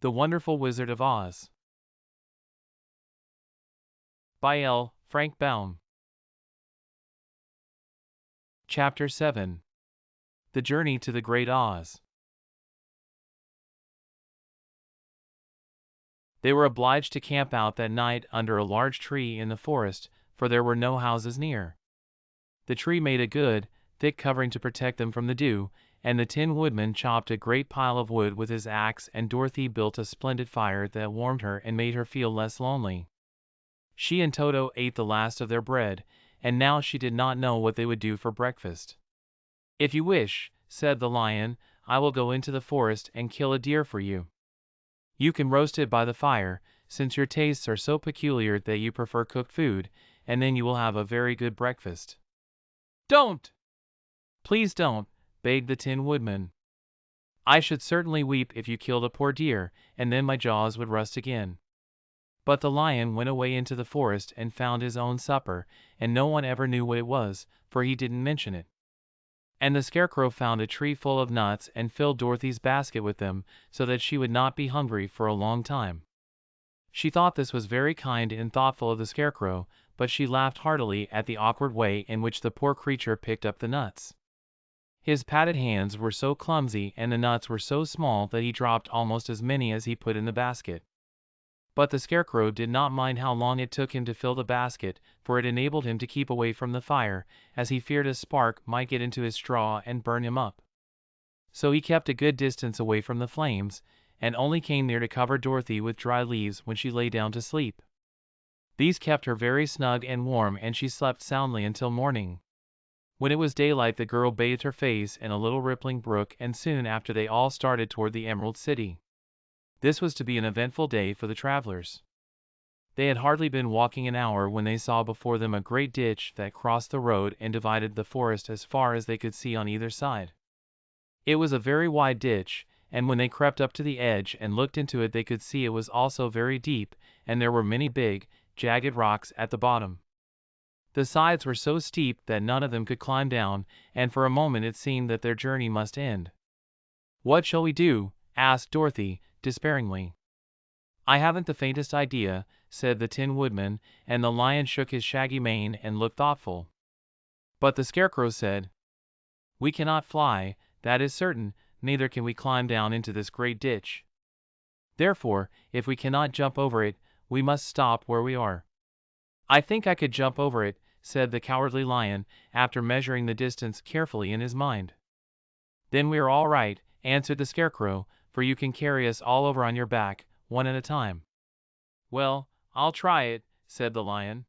The Wonderful Wizard of Oz by L. Frank Baum. Chapter 7. The Journey to the Great Oz. They were obliged to camp out that night under a large tree in the forest, for there were no houses near. The tree made a good, thick covering to protect them from the dew, and the Tin Woodman chopped a great pile of wood with his axe, and Dorothy built a splendid fire that warmed her and made her feel less lonely. She and Toto ate the last of their bread, and now she did not know what they would do for breakfast. "If you wish," said the Lion, "I will go into the forest and kill a deer for you. You can roast it by the fire, since your tastes are so peculiar that you prefer cooked food, and then you will have a very good breakfast." "Don't! Please don't," begged the Tin Woodman. "I should certainly weep if you killed a poor deer, and then my jaws would rust again." But the Lion went away into the forest and found his own supper, and no one ever knew what it was, for he didn't mention it. And the Scarecrow found a tree full of nuts and filled Dorothy's basket with them, so that she would not be hungry for a long time. She thought this was very kind and thoughtful of the Scarecrow, but she laughed heartily at the awkward way in which the poor creature picked up the nuts. His padded hands were so clumsy and the nuts were so small that he dropped almost as many as he put in the basket. But the Scarecrow did not mind how long it took him to fill the basket, for it enabled him to keep away from the fire, as he feared a spark might get into his straw and burn him up. So he kept a good distance away from the flames, and only came near to cover Dorothy with dry leaves when she lay down to sleep. These kept her very snug and warm, and she slept soundly until morning. When it was daylight the girl bathed her face in a little rippling brook, and soon after they all started toward the Emerald City. This was to be an eventful day for the travelers. They had hardly been walking an hour when they saw before them a great ditch that crossed the road and divided the forest as far as they could see on either side. It was a very wide ditch, and when they crept up to the edge and looked into it they could see it was also very deep, and there were many big, jagged rocks at the bottom. The sides were so steep that none of them could climb down, and for a moment it seemed that their journey must end. "What shall we do?" asked Dorothy, despairingly. "I haven't the faintest idea," said the Tin Woodman, and the Lion shook his shaggy mane and looked thoughtful. But the Scarecrow said, "We cannot fly, that is certain, neither can we climb down into this great ditch. Therefore, if we cannot jump over it, we must stop where we are." "I think I could jump over it," said the Cowardly Lion, after measuring the distance carefully in his mind. "Then we are all right," answered the Scarecrow, "for you can carry us all over on your back, one at a time." "Well, I'll try it," said the Lion.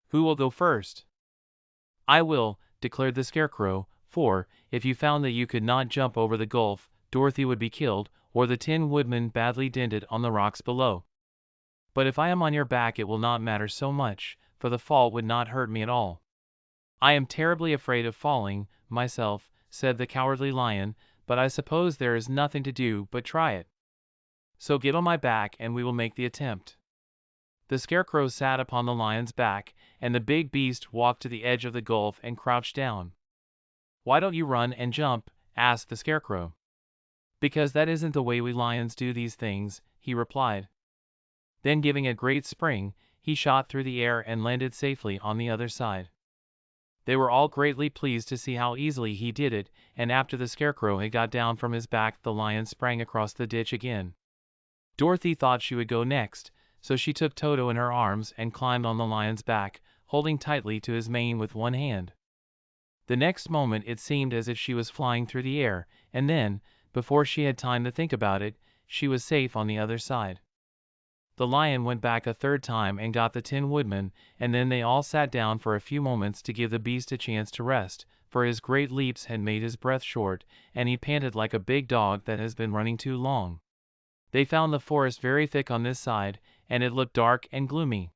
"Who will go first?" "I will," declared the Scarecrow, "for, if you found that you could not jump over the gulf, Dorothy would be killed, or the Tin Woodman badly dented on the rocks below. But if I am on your back it will not matter so much, for the fall would not hurt me at all." "I am terribly afraid of falling, myself," said the Cowardly Lion, "but I suppose there is nothing to do but try it. So get on my back and we will make the attempt." The Scarecrow sat upon the Lion's back, and the big beast walked to the edge of the gulf and crouched down. "Why don't you run and jump?" asked the Scarecrow. "Because that isn't the way we lions do these things," he replied. Then giving a great spring, he shot through the air and landed safely on the other side. They were all greatly pleased to see how easily he did it, and after the Scarecrow had got down from his back the Lion sprang across the ditch again. Dorothy thought she would go next, so she took Toto in her arms and climbed on the Lion's back, holding tightly to his mane with one hand. The next moment it seemed as if she was flying through the air, and then, before she had time to think about it, she was safe on the other side. The Lion went back a third time and got the Tin Woodman, and then they all sat down for a few moments to give the beast a chance to rest, for his great leaps had made his breath short, and he panted like a big dog that has been running too long. They found the forest very thick on this side, and it looked dark and gloomy.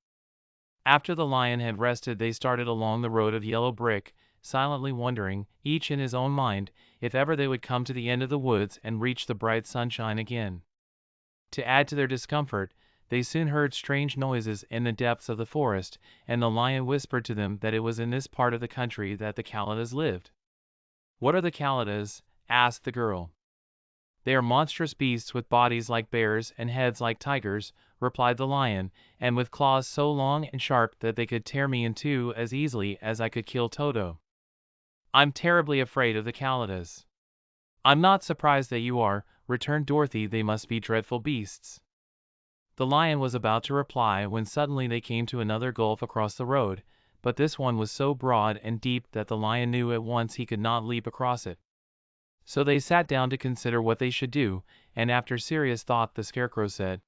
After the Lion had rested they started along the road of yellow brick, silently wondering, each in his own mind, if ever they would come to the end of the woods and reach the bright sunshine again. To add to their discomfort, they soon heard strange noises in the depths of the forest, and the Lion whispered to them that it was in this part of the country that the Kalidas lived. "What are the Kalidas?" asked the girl. "They are monstrous beasts with bodies like bears and heads like tigers," replied the lion, "and with claws so long and sharp that they could tear me in two as easily as I could kill Toto. I'm terribly afraid of the Kalidas." "I'm not surprised that you are," returned Dorothy. "They must be dreadful beasts." The lion was about to reply when suddenly they came to another gulf across the road, but this one was so broad and deep that the lion knew at once he could not leap across it. So they sat down to consider what they should do, and after serious thought the Scarecrow said,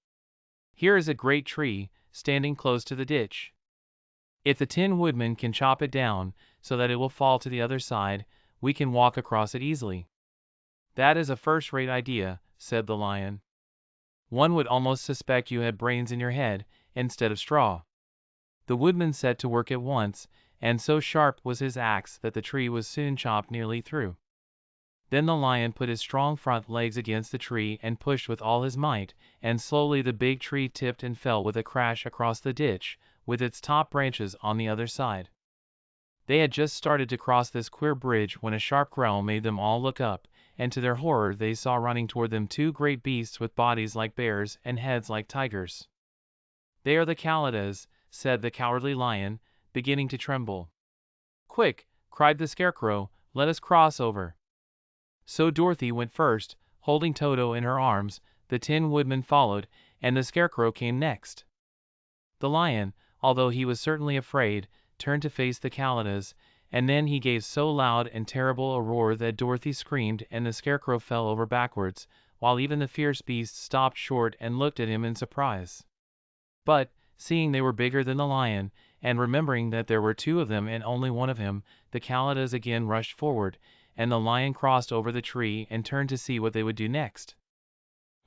"Here is a great tree, standing close to the ditch. If the Tin Woodman can chop it down, so that it will fall to the other side, we can walk across it easily." "That is a first-rate idea," said the lion. "One would almost suspect you had brains in your head, instead of straw." The woodman set to work at once, and so sharp was his axe that the tree was soon chopped nearly through. Then the lion put his strong front legs against the tree and pushed with all his might, and slowly the big tree tipped and fell with a crash across the ditch, with its top branches on the other side. They had just started to cross this queer bridge when a sharp growl made them all look up, and to their horror they saw running toward them two great beasts with bodies like bears and heads like tigers. "They are the Kalidas," said the Cowardly Lion, beginning to tremble. "Quick!" cried the Scarecrow, "let us cross over." So Dorothy went first, holding Toto in her arms, the Tin Woodman followed, and the Scarecrow came next. The lion, although he was certainly afraid, turned to face the Kalidas, and then he gave so loud and terrible a roar that Dorothy screamed and the Scarecrow fell over backwards, while even the fierce beast stopped short and looked at him in surprise. But, seeing they were bigger than the lion, and remembering that there were two of them and only one of him, the Kalidas again rushed forward, and the lion crossed over the tree and turned to see what they would do next.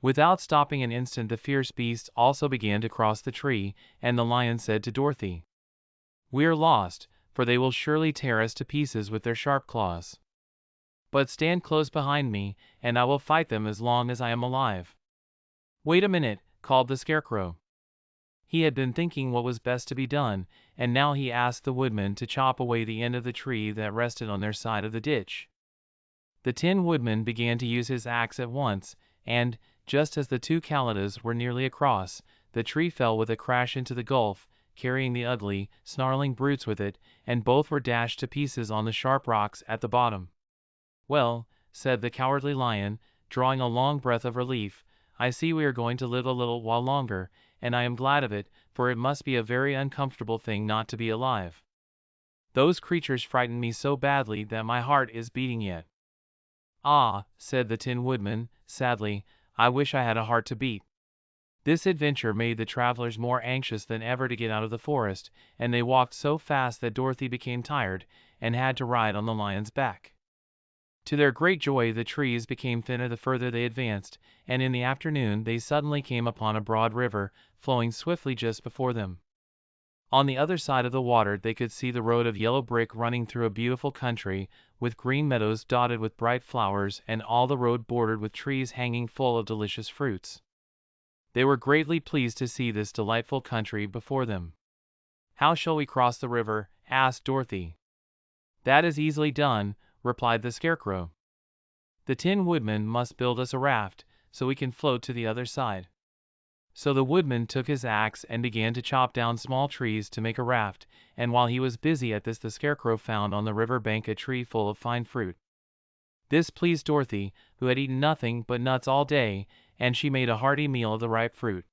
Without stopping an instant the fierce beast also began to cross the tree, and the lion said to Dorothy, "We are lost, for they will surely tear us to pieces with their sharp claws. But stand close behind me, and I will fight them as long as I am alive." "Wait a minute," called the Scarecrow. He had been thinking what was best to be done, and now he asked the woodman to chop away the end of the tree that rested on their side of the ditch. The Tin Woodman began to use his axe at once, and, just as the two Kalidas were nearly across, the tree fell with a crash into the gulf, carrying the ugly, snarling brutes with it, and both were dashed to pieces on the sharp rocks at the bottom. "Well," said the Cowardly Lion, drawing a long breath of relief, "I see we are going to live a little while longer, and I am glad of it, for it must be a very uncomfortable thing not to be alive. Those creatures frightened me so badly that my heart is beating yet." "Ah," said the Tin Woodman, sadly, "I wish I had a heart to beat." This adventure made the travelers more anxious than ever to get out of the forest, and they walked so fast that Dorothy became tired, and had to ride on the lion's back. To their great joy the trees became thinner the further they advanced, and in the afternoon they suddenly came upon a broad river, flowing swiftly just before them. On the other side of the water they could see the road of yellow brick running through a beautiful country, with green meadows dotted with bright flowers and all the road bordered with trees hanging full of delicious fruits. They were greatly pleased to see this delightful country before them. "How shall we cross the river?" asked Dorothy. "That is easily done," replied the Scarecrow. "The Tin Woodman must build us a raft, so we can float to the other side." So the woodman took his axe and began to chop down small trees to make a raft, and while he was busy at this the Scarecrow found on the river bank a tree full of fine fruit. This pleased Dorothy, who had eaten nothing but nuts all day, and she made a hearty meal of the ripe fruit.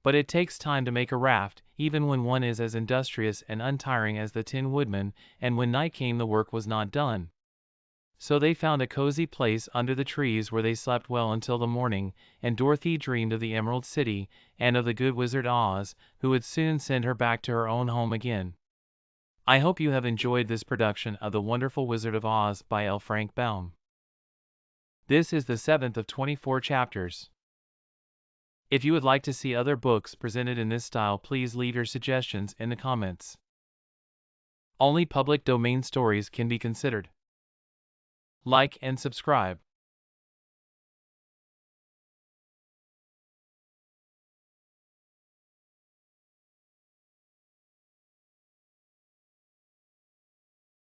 But it takes time to make a raft, even when one is as industrious and untiring as the Tin Woodman, and when night came the work was not done. So they found a cozy place under the trees where they slept well until the morning, and Dorothy dreamed of the Emerald City, and of the good Wizard Oz, who would soon send her back to her own home again. I hope you have enjoyed this production of The Wonderful Wizard of Oz by L. Frank Baum. This is the 7th of 24 chapters. If you would like to see other books presented in this style, please leave your suggestions in the comments. Only public domain stories can be considered. Like and subscribe.